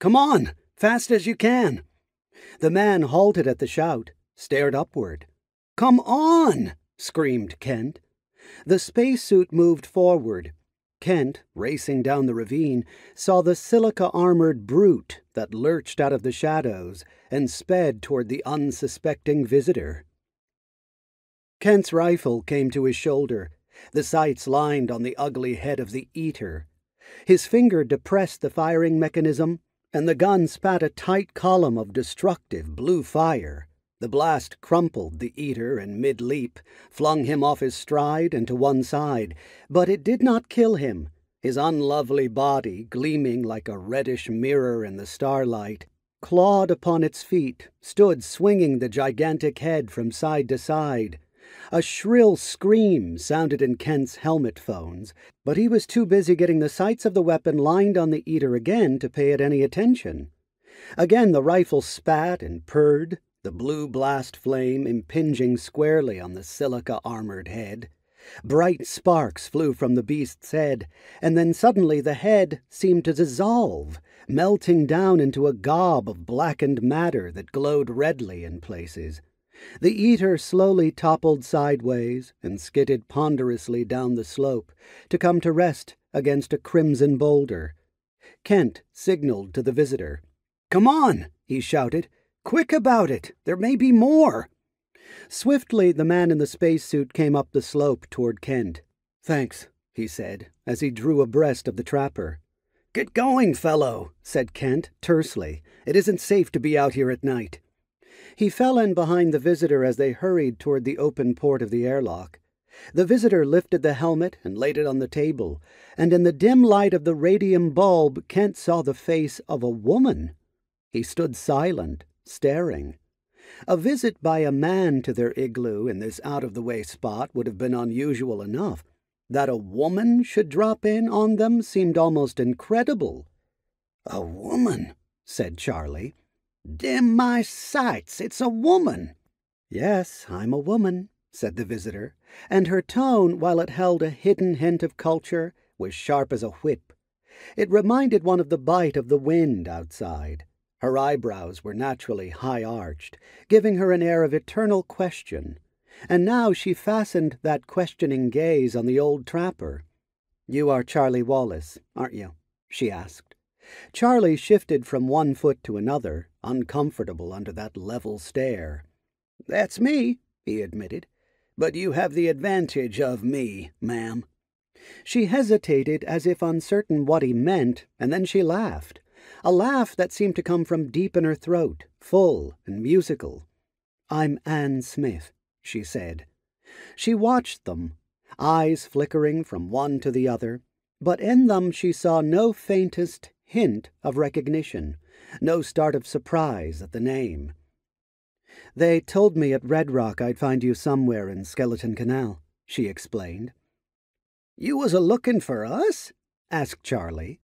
Come on, fast as you can." The man halted at the shout, stared upward. "Come on!" screamed Kent. The spacesuit moved forward. Kent, racing down the ravine, saw the silica-armored brute that lurched out of the shadows and sped toward the unsuspecting visitor. Kent's rifle came to his shoulder, the sights lined on the ugly head of the eater. His finger depressed the firing mechanism, and the gun spat a tight column of destructive blue fire. The blast crumpled the eater in mid-leap, flung him off his stride and to one side, but it did not kill him. His unlovely body, gleaming like a reddish mirror in the starlight, clawed upon its feet, stood swinging the gigantic head from side to side. A shrill scream sounded in Kent's helmet phones, but he was too busy getting the sights of the weapon lined on the eater again to pay it any attention. Again the rifle spat and purred, the blue blast flame impinging squarely on the silica-armored head. Bright sparks flew from the beast's head, and then suddenly the head seemed to dissolve, melting down into a gob of blackened matter that glowed redly in places. The eater slowly toppled sideways and skidded ponderously down the slope, to come to rest against a crimson boulder. Kent signaled to the visitor. "Come on," he shouted. "Quick about it! There may be more!" Swiftly the man in the spacesuit came up the slope toward Kent. "Thanks," he said, as he drew abreast of the trapper. "Get going, fellow," said Kent tersely. "It isn't safe to be out here at night." He fell in behind the visitor as they hurried toward the open port of the airlock. The visitor lifted the helmet and laid it on the table, and in the dim light of the radium bulb Kent saw the face of a woman. He stood silent, staring. A visit by a man to their igloo in this out-of-the-way spot would have been unusual enough. That a woman should drop in on them seemed almost incredible. "A woman," said Charlie. "Damn my sights, it's a woman." "Yes, I'm a woman," said the visitor, and her tone, while it held a hidden hint of culture, was sharp as a whip. It reminded one of the bite of the wind outside. Her eyebrows were naturally high-arched, giving her an air of eternal question, and now she fastened that questioning gaze on the old trapper. "You are Charlie Wallace, aren't you?" she asked. Charlie shifted from one foot to another, uncomfortable under that level stare. "That's me," he admitted. "But you have the advantage of me, ma'am." She hesitated as if uncertain what he meant, and then she laughed. A laugh that seemed to come from deep in her throat, full and musical. "I'm Anne Smith," she said. She watched them, eyes flickering from one to the other, but in them she saw no faintest hint of recognition, no start of surprise at the name. "They told me at Red Rock I'd find you somewhere in Skeleton Canal," she explained. "You was a-looking for us?" asked Charlie.